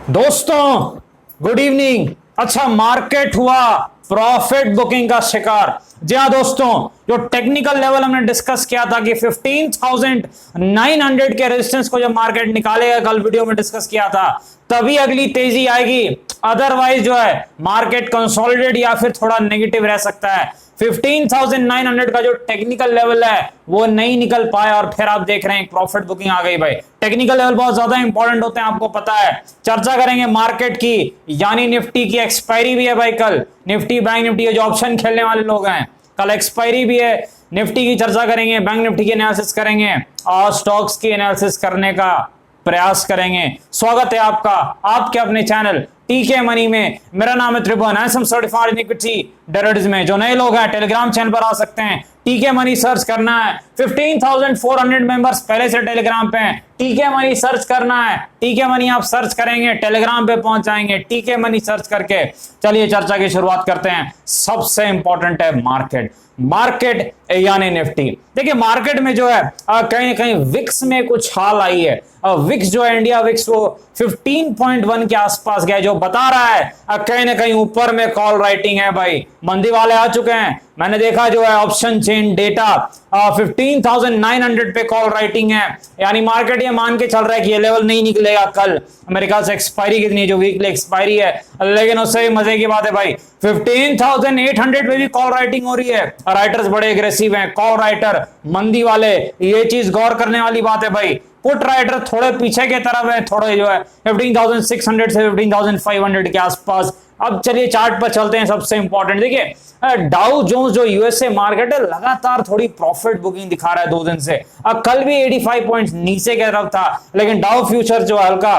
दोस्तों good evening. अच्छा, market हुआ प्रॉफिट बुकिंग का शिकार। जी हाँ दोस्तों, जो टेक्निकल लेवल हमने डिस्कस किया था कि 15,900 के रेजिस्टेंस को जब मार्केट निकालेगा, कल वीडियो में डिस्कस किया था, तभी अगली तेजी आएगी। अदरवाइज जो है मार्केट कंसोलिडेट या फिर थोड़ा नेगेटिव रह सकता है। 15,900 का जो टेक्निकल लेवल है वो नहीं निकल पाया और फिर आप देख रहे हैं प्रॉफिट बुकिंग आ गई। भाई टेक्निकल लेवल बहुत ज्यादा इंपॉर्टेंट होते हैं, आपको पता है। चर्चा करेंगे मार्केट की, यानी निफ्टी की एक्सपायरी भी है भाई कल। निफ्टी बैंक निफ्टी जो ऑप्शन खेलने वाले लोग हैं, कल एक्सपायरी भी है। निफ्टी की चर्चा करेंगे, बैंक निफ्टी की एनालिसिस करेंगे और स्टॉक्स की एनालिसिस करने का प्रयास करेंगे। स्वागत है आपका आपके अपने चैनल टीके मनी में। मेरा नाम है Tribhuvan, SM certified in equity derivatives में। जो नए लोग हैं टेलीग्राम चैनल पर आ सकते हैं, टीके मनी सर्च करना है। 15,400 मेंबर्स पहले से टेलीग्राम पे हैं, टीके मनी सर्च करना है। टीके मनी आप सर्च करेंगे टेलीग्राम पे पहुंच जाएंगे, टीके मनी सर्च करके। चलिए चर्चा की शुरुआत करते हैं। सबसे इंपॉर्टेंट है मार्केट यानी निफ्टी। देखिए मार्केट में जो है कहीं ना कहीं विक्स में कुछ हाल आई है। विक्स जो है इंडिया विक्स वो 15.1 के आसपास गया, जो बता रहा है कहीं ना कहीं ऊपर में कॉल राइटिंग है। भाई मंदी वाले आ चुके हैं। मैंने देखा जो है ऑप्शन चेन डेटा 15,900 पे कॉल राइटिंग है, यानी मार्केट ये मान के चल रहा है कि ये लेवल नहीं निकलेगा कल। मेरे ख्याल से एक्सपायरी कितनी है, जो वीकली एक्सपायरी है, लेकिन उससे भी मजे की बात है भाई 15,800 पे भी कॉल राइटिंग हो रही है। राइटर्स बड़े एग्रेसिव हैं, कॉल राइटर मंदी वाले। ये चीज गौर करने वाली बात है भाई। पुट राइटर थोड़े पीछे के तरफ है, थोड़े जो है 15,600 से 15,500 के आसपास। अब चलिए चार्ट पर चलते हैं। सबसे इंपॉर्टेंट देखिए डाउ जोन्स जो यूएसए मार्केट है लगातार थोड़ी प्रॉफिट बुकिंग दिखा रहा है 2 दिन से। अब कल भी 85 पॉइंट्स नीचे की तरफ था, लेकिन डाउ फ्यूचर जो हल्का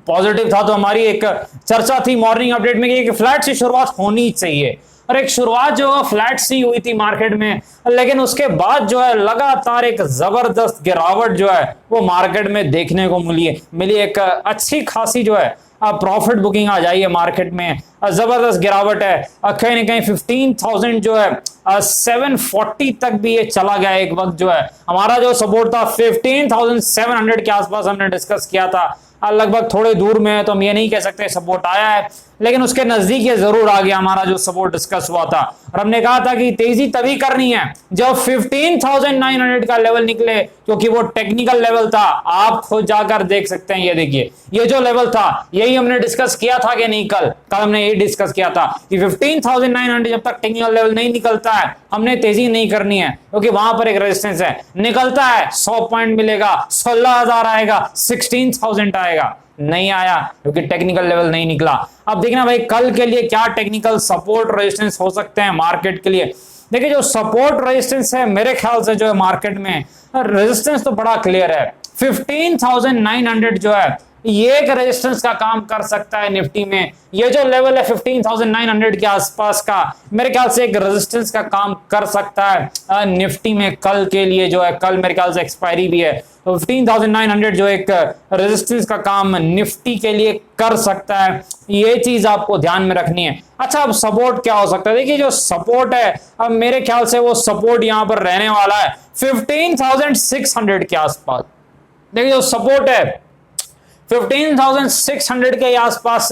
पॉजिटिव था। तो हमारी एक चर्चा थी मॉर्निंग अपडेट में कि फ्लैट से शुरुआत होनी चाहिए, और एक शुरुआत जो है फ्लैट सी हुई थी मार्केट में, लेकिन उसके बाद जो है लगातार एक जबरदस्त गिरावट जो है वो मार्केट में देखने को मिली। एक अच्छी खासी जो है प्रॉफिट बुकिंग आ जाइए मार्केट में। जबरदस्त गिरावट है, कहीं ना कहीं 15,000 जो है 740 तक भी ये चला गया। एक वक्त जो है हमारा जो सपोर्ट था 15,700 के आसपास हमने डिस्कस किया था, लगभग थोड़े दूर में है, तो हम ये नहीं कह सकते सपोर्ट आया है, लेकिन उसके नजदीक ये जरूर आ गया हमारा जो सपोर्ट डिस्कस हुआ था। और हमने कहा था कि तेजी तभी करनी है जब 15,900 का लेवल निकले, क्योंकि वो टेक्निकल लेवल था। आप खुद जाकर देख सकते हैं, ये देखिए ये जो लेवल था यही हमने डिस्कस किया था कि नहीं। कल हमने ये डिस्कस किया था कि 15,900 जब तक टेक्निकल लेवल नहीं निकलता है हमने तेजी नहीं करनी है, क्योंकि वहां पर एक रेजिस्टेंस है। निकलता है 100 पॉइंट मिलेगा, 16,000 आएगा, 16,000 आएगा, नहीं आया क्योंकि टेक्निकल लेवल नहीं निकला। अब देखना भाई कल के लिए क्या टेक्निकल सपोर्ट रेजिस्टेंस हो सकते हैं मार्केट के लिए। देखिए जो सपोर्ट रेजिस्टेंस है मेरे ख्याल से जो है मार्केट में रेजिस्टेंस तो बड़ा क्लियर है। 15,900 जो है ये एक रेजिस्टेंस का काम कर सकता है निफ्टी में। ये जो लेवल है 15,900 के आसपास का, मेरे ख्याल से एक रेजिस्टेंस का काम कर सकता है निफ्टी में कल के लिए। जो है कल मेरे ख्याल से एक्सपायरी भी है, तो 15,900 जो एक रेजिस्टेंस का काम निफ्टी के लिए कर सकता है। ये चीज आपको ध्यान में रखनी है। अच्छा अब सपोर्ट क्या हो सकता है। देखिए जो सपोर्ट है अब मेरे ख्याल से वो सपोर्ट यहां पर रहने वाला है 15,600 के आसपास। देखिए जो सपोर्ट है 15,600 के आसपास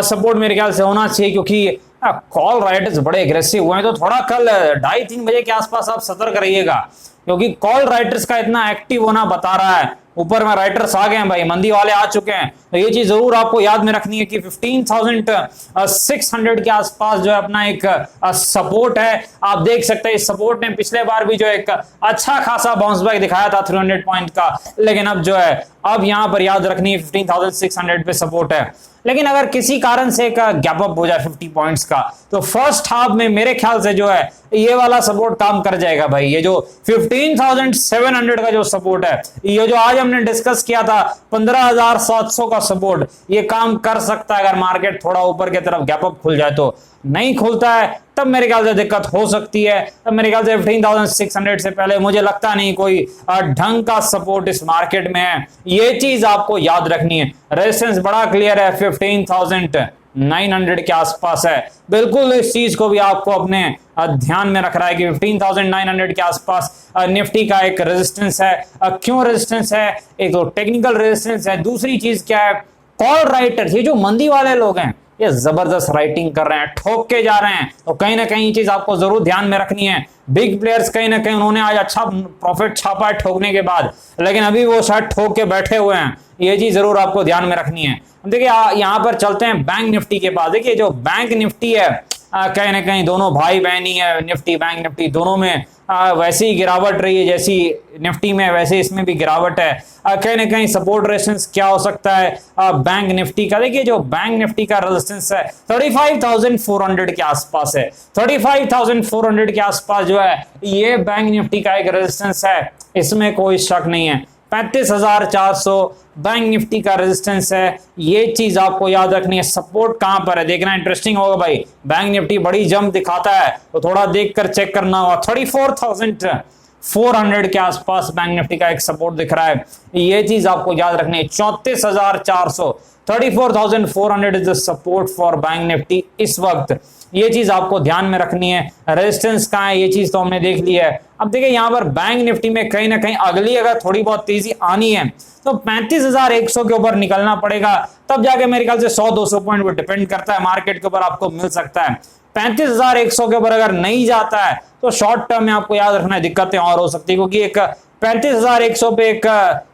सपोर्ट मेरे ख्याल से होना चाहिए, क्योंकि कॉल राइटर्स बड़े एग्रेसिव हुए हैं। तो थोड़ा कल 2:30-3 बजे के आसपास आप सतर्क रहिएगा, क्योंकि कॉल राइटर्स का इतना एक्टिव होना बता रहा है। ऊपर में राइटर्स आ गए हैं भाई, मंदी वाले आ चुके हैं। तो ये चीज जरूर आपको याद में रखनी है कि 15,600 के आसपास जो है अपना एक सपोर्ट है। आप देख सकते हैं इस सपोर्ट ने पिछले बार भी जो एक अच्छा खासा बाउंस बैक दिखाया था 300 पॉइंट का, लेकिन अब जो है अब यहां पर याद रखनी है 15,600 पे सपोर्ट है। लेकिन अगर किसी कारण से एक गैप अप हो जाए 50 पॉइंट्स का, तो फर्स्ट हाफ में मेरे ख्याल से जो है ये वाला सपोर्ट काम कर जाएगा भाई। ये जो 15,700 का जो सपोर्ट है, ये जो आज हमने डिस्कस किया था 15,700 का सपोर्ट, ये काम कर सकता है अगर मार्केट थोड़ा ऊपर की तरफ गैप अप खुल जाए। तो नहीं खुलता है तब मेरे ख्याल से दिक्कत हो सकती है। तब मेरे ख्याल से 15,600 से पहले मुझे लगता नहीं कोई ढंग का सपोर्ट इस मार्केट में है। ये चीज आपको याद रखनी है। रेजिस्टेंस बड़ा क्लियर है 15,900 के आसपास है। बिल्कुल इस चीज को भी आपको अपने ध्यान में रख रहा है कि 15,900 के आसपास निफ्टी का एक रेजिस्टेंस है। क्यों रेजिस्टेंस है? एक तो टेक्निकल रेजिस्टेंस है, दूसरी चीज क्या है कॉल राइटर्स, ये जो मंदी वाले लोग हैं, ये जबरदस्त राइटिंग कर रहे हैं, ठोक के जा रहे हैं, तो कहीं ना कहीं ये चीज आपको जरूर ध्यान में रखनी है। बिग प्लेयर्स कहीं ना कहीं उन्होंने आज अच्छा प्रॉफिट छापा है ठोकने के बाद, लेकिन अभी वो शायद ठोक के बैठे हुए हैं, ये चीज जरूर आपको ध्यान में रखनी है। देखिए यहाँ पर चलते हैं बैंक निफ्टी के पास। देखिए जो बैंक निफ्टी है कहीं ना कहीं दोनों भाई बहन ही है, निफ्टी बैंक निफ्टी दोनों में वैसी ही गिरावट रही है जैसी निफ्टी में, वैसे इसमें भी गिरावट है। कहीं ना कहीं सपोर्ट रेजिस्टेंस क्या हो सकता है बैंक निफ्टी का? देखिए जो बैंक निफ्टी का रेजिस्टेंस है 35,400 के आसपास है, 35,400 के आसपास जो है ये बैंक निफ्टी का एक रेजिस्टेंस है, इसमें कोई शक नहीं है। 35,400 बैंक निफ्टी का रेजिस्टेंस है, ये चीज आपको याद रखनी है। सपोर्ट कहां पर है देखना इंटरेस्टिंग होगा भाई। बैंक निफ्टी बड़ी जंप दिखाता है तो थोड़ा देखकर चेक करना होगा। 34,400 के आसपास बैंक निफ्टी का एक सपोर्ट दिख रहा है, ये चीज आपको याद रखनी है। 34,400, 34,400 is the support for bank Nifty इस वक्त, ये चीज आपको ध्यान में रखनी है। रेजिस्टेंस कहां है ये चीज तो हमने देख ली है। अब देखिए यहां पर बैंक निफ्टी में कहीं ना कहीं अगली अगर थोड़ी बहुत तेजी आनी है तो 35,100 के ऊपर निकलना पड़ेगा, तब जाके मेरे ख्याल से 100-200 पॉइंट वो डिपेंड करता है मार्केट के ऊपर आपको मिल सकता है। 35,100 के ऊपर अगर नहीं जाता है तो शॉर्ट टर्म में आपको याद रखना है दिक्कतें और हो सकती है, क्योंकि एक 35,100 पे एक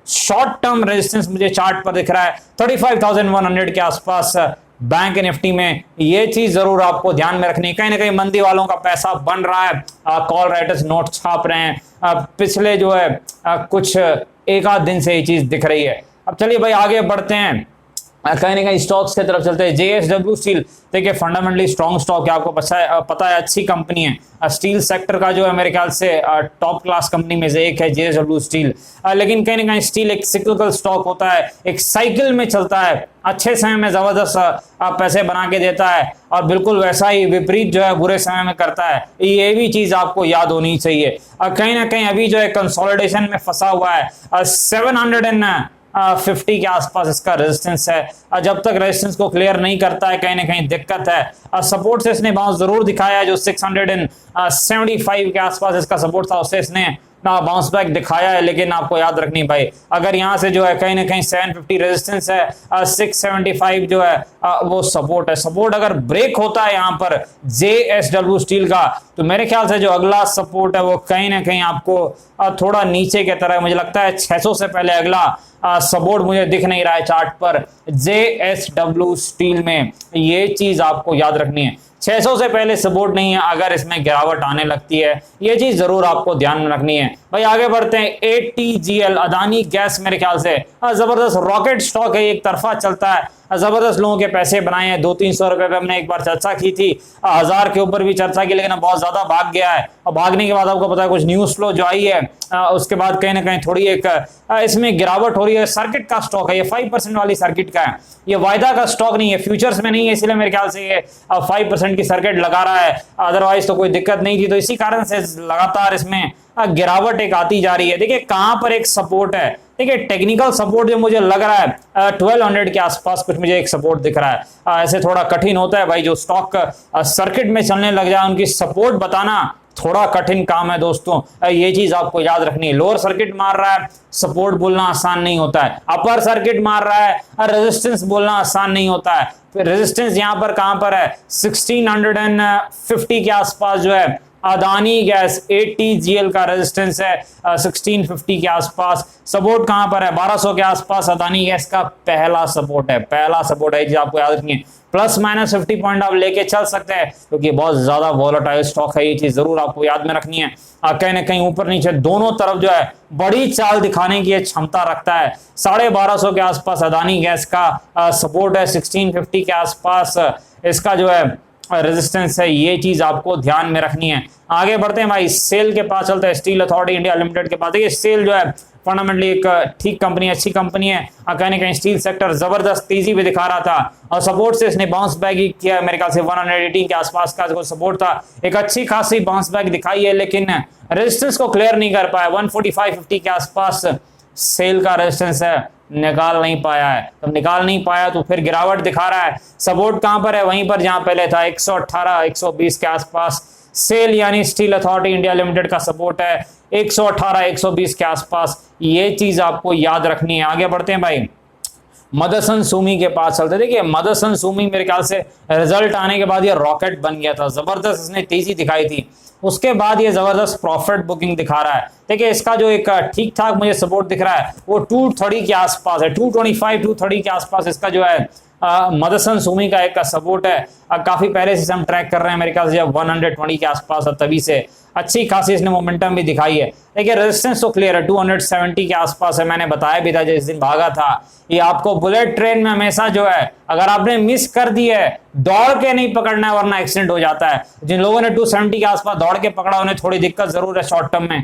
शॉर्ट टर्म रेजिस्टेंस मुझे चार्ट पर दिख रहा है 35,100 के आसपास बैंक निफ्टी में, ये चीज जरूर आपको ध्यान में रखनी है। कहीं ना कहीं मंदी वालों का पैसा बन रहा है, कॉल राइटर्स नोट छाप रहे हैं, पिछले जो है कुछ एक आध दिन से ये चीज दिख रही है। अब चलिए भाई आगे बढ़ते हैं, कहीं ना कहीं स्टॉक्स की तरफ चलते हैं। JSW स्टील देखिए फंडामेंटली स्ट्रॉन्ग स्टॉक है, आपको पता है अच्छी कंपनी है, स्टील सेक्टर का जो है मेरे ख्याल से टॉप क्लास कंपनी में से एक है JSW स्टील। लेकिन कहीं ना कहीं स्टील एक सिक्लिकल स्टॉक होता है, एक साइकिल में चलता है, अच्छे समय में जबरदस्त पैसे बना के देता है और बिल्कुल वैसा ही विपरीत जो है बुरे समय में करता है, ये भी चीज आपको याद होनी चाहिए। कहीं ना कहीं अभी जो है कंसोलिडेशन में फंसा हुआ है, 750 के आसपास इसका रेजिस्टेंस है, जब तक रेजिस्टेंस को क्लियर नहीं करता है कहीं ना कहीं दिक्कत है। सपोर्ट से इसने बाउंस जरूर दिखाया है, जो 675 के आसपास इसका सपोर्ट था उससे इसने बाउंस बैक दिखाया है, लेकिन आपको याद रखनी भाई अगर यहां से जो है कहीं ना कहीं 750 रेजिस्टेंस है, 675 जो है वो सपोर्ट है। सपोर्ट अगर ब्रेक होता है यहां पर JSW स्टील का तो मेरे ख्याल से जो अगला सपोर्ट है वो कहीं ना कहीं आपको थोड़ा नीचे की तरह, मुझे लगता है 600 से पहले अगला सपोर्ट मुझे दिख नहीं रहा है चार्ट पर JSW स्टील में, ये चीज आपको याद रखनी है। 600 से पहले सपोर्ट नहीं है, अगर इसमें गिरावट आने लगती है ये चीज जरूर आपको ध्यान में रखनी है। भाई आगे बढ़ते हैं, ATGL अदानी गैस मेरे ख्याल से जबरदस्त रॉकेट स्टॉक है, एक तरफा चलता है, जबरदस्त लोगों के पैसे बनाए हैं। 200-300 रुपए पे हमने एक बार चर्चा की थी, 1000 के ऊपर भी चर्चा की, लेकिन बहुत ज्यादा भाग गया है और भागने के बाद आपको पता है कुछ न्यूज फ्लो जो आई है उसके बाद कहीं ना कहीं थोड़ी एक इसमें गिरावट हो रही है। सर्किट का स्टॉक है ये, 5% वाली सर्किट का है, ये वायदा का स्टॉक नहीं है, फ्यूचर्स में नहीं है, इसलिए मेरे ख्याल से ये 5% की सर्किट लगा रहा है, अदरवाइज तो कोई दिक्कत नहीं थी। तो इसी कारण से लगातार इसमें गिरावट एक आती जा रही है। देखिए कहां पर एक सपोर्ट है, देखिए टेक्निकल सपोर्ट जो मुझे लग रहा है 1200 के आसपास कुछ मुझे एक सपोर्ट दिख रहा है। ऐसे थोड़ा कठिन होता है भाई, जो स्टॉक सर्किट में चलने लग जाए उनकी सपोर्ट बताना थोड़ा कठिन काम है दोस्तों, ये चीज आपको याद रखनी है। लोअर सर्किट मार रहा है, सपोर्ट बोलना आसान नहीं होता है, अपर सर्किट मार रहा है, रेजिस्टेंस बोलना आसान नहीं होता है। रेजिस्टेंस यहां पर कहां पर है, 1650 के आसपास जो है अदानी गैस ATGL का रेजिस्टेंस है, 1650 के आसपास। सपोर्ट कहां पर है, 1200 के आसपास अदानी गैस का पहला सपोर्ट है, पहला सपोर्ट है, जी आपको याद रखनी है। प्लस माइनस 50 पॉइंट आप लेके चल सकते हैं, क्योंकि बहुत ज्यादा वॉलेटाइल स्टॉक है, ये चीज जरूर आपको याद में रखनी है। कहीं ना कहीं ऊपर नीचे दोनों तरफ जो है बड़ी चाल दिखाने की क्षमता रखता है। 1250 के आसपास अदानी गैस का सपोर्ट है, 1650 के आसपास इसका जो है रेजिस्टेंस है, ये चीज आपको ध्यान में रखनी है। आगे बढ़ते हैं भाई, सेल के पास चलते हैं, स्टील अथॉरिटी इंडिया लिमिटेड के पास। देखिए सेल जो है फंडामेंटली एक ठीक कंपनी, अच्छी कंपनी है, कहीं ना कहीं स्टील सेक्टर जबरदस्त तेजी भी दिखा रहा था और सपोर्ट से इसने बाउंस बैक ही किया, मेरे ख्याल से 118 के आसपास का जो सपोर्ट था, एक अच्छी खासी बाउंस बैक दिखाई है, लेकिन रेजिस्टेंस को क्लियर नहीं कर पाया। 145-50 के आसपास सेल का रेजिस्टेंस है, निकाल नहीं पाया है, तो निकाल नहीं पाया तो फिर गिरावट दिखा रहा है। सपोर्ट कहां पर है, वहीं पर जहां पहले था, 118-120 के आसपास सेल यानी स्टील अथॉरिटी इंडिया लिमिटेड का सपोर्ट है, 118-120 के आसपास, ये चीज आपको याद रखनी है। आगे बढ़ते हैं भाई, मदरसन सुमी के पास चलते। देखिए मदरसन सुमी मेरे ख्याल से रिजल्ट आने के बाद ये रॉकेट बन गया था, जबरदस्त इसने तेजी दिखाई थी, उसके बाद ये जबरदस्त प्रॉफिट बुकिंग दिखा रहा है। देखिए इसका जो एक ठीक ठाक मुझे सपोर्ट दिख रहा है वो 230 के आसपास है, 225 230 के आसपास इसका जो है मदरसन सुमी का एक सपोर्ट है। काफी पहले से हम ट्रैक कर रहे हैं मेरे ख्याल से 120 के आसपास, तभी से अच्छी खासी इसने मोमेंटम भी दिखाई है। देखिए रेजिस्टेंस तो क्लियर है, 270 के आसपास है, मैंने बताया भी था जिस दिन भागा था। ये आपको बुलेट ट्रेन में हमेशा जो है अगर आपने मिस कर दी है दौड़ के नहीं पकड़ना है वरना एक्सीडेंट हो जाता है। जिन लोगों ने 270 के आसपास दौड़ के पकड़ा उन्हें थोड़ी दिक्कत जरूर है शॉर्ट टर्म में,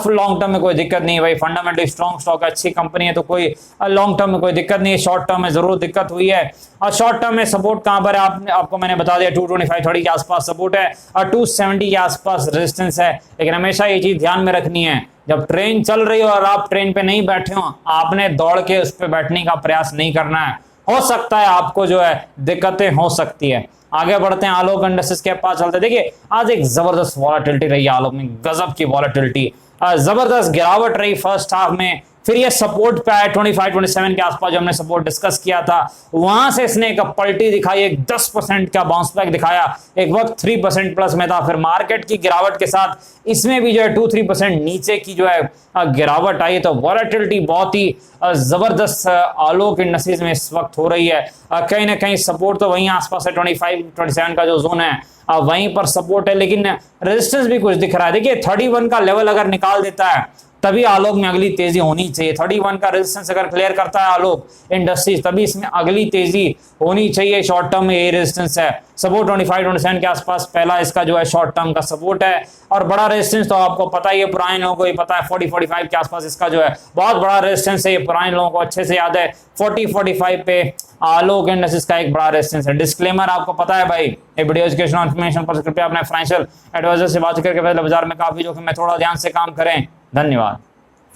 लॉन्ग टर्म में कोई दिक्कत नहीं है भाई, फंडामेंटली स्ट्रॉन्ग स्टॉक है, अच्छी कंपनी है, तो कोई लॉन्ग टर्म में कोई दिक्कत नहीं है, शॉर्ट टर्म में जरूर दिक्कत हुई है। और शॉर्ट टर्म में सपोर्ट कहां पर है आपको मैंने बता दिया, 225-30 के आसपास सपोर्ट है और 270 के आसपास रेजिस्टेंस है। लेकिन हमेशा ये चीज ध्यान में रखनी है, जब ट्रेन चल रही हो और आप ट्रेन पे नहीं बैठे हो, आपने दौड़ के उस पर बैठने का प्रयास नहीं करना है, हो सकता है आपको जो है दिक्कतें हो सकती है। आगे बढ़ते हैं, आलोक इंडस्ट्रीज के पास चलते। देखिए आज एक जबरदस्त वॉलेटिलिटी रही आलोक में, गजब की वॉलेटिलिटी, जबरदस्त गिरावट रही फर्स्ट हाफ में, फिर ये सपोर्ट पे आया 25-27 के आसपास जो हमने सपोर्ट डिस्कस किया था, वहां से इसने एक पलटी दिखाई, एक 10% का बाउंस बैक दिखाया, एक वक्त 3% प्लस में था, फिर मार्केट की गिरावट के साथ इसमें भी जो है 2-3% नीचे की जो है गिरावट आई। तो वॉलेटिलिटी बहुत ही जबरदस्त आलोक इंडस्ट्रीज में इस वक्त हो रही है। कहीं ना कहीं सपोर्ट तो वहीं आसपास है, 25-27 का जो जोन है वहीं पर सपोर्ट है, लेकिन रेजिस्टेंस भी कुछ दिख रहा है। देखिए 31 का लेवल अगर निकाल देता है तभी आलोक में अगली तेजी होनी चाहिए। 31 का रेजिस्टेंस अगर क्लियर करता है आलोक इंडस्ट्रीज तभी इसमें अगली तेजी होनी चाहिए। शॉर्ट टर्म में ये रेजिस्टेंस है, सपोर्ट 25-27 के आसपास पहला इसका जो है शॉर्ट टर्म का सपोर्ट है। और बड़ा रेजिस्टेंस तो आपको पता ही है, पुराने लोगों को ही पता है, 40-45 के आसपास इसका जो है बहुत बड़ा रेजिस्टेंस है, ये पुराने लोगों को अच्छे से याद है। 40-45 पे आलोक इंडस्ट्रीज का एक बड़ा रेजिस्टेंस है। डिस्क्लेमर आपको पता है भाई, ये वीडियो एजुकेशनल इन्फॉर्मेशन पर कृपया अपने फाइनेंशियल एडवाइजर से बात करके पहले बाजार में काफी जोखिम में थोड़ा ध्यान से काम करें। धन्यवाद।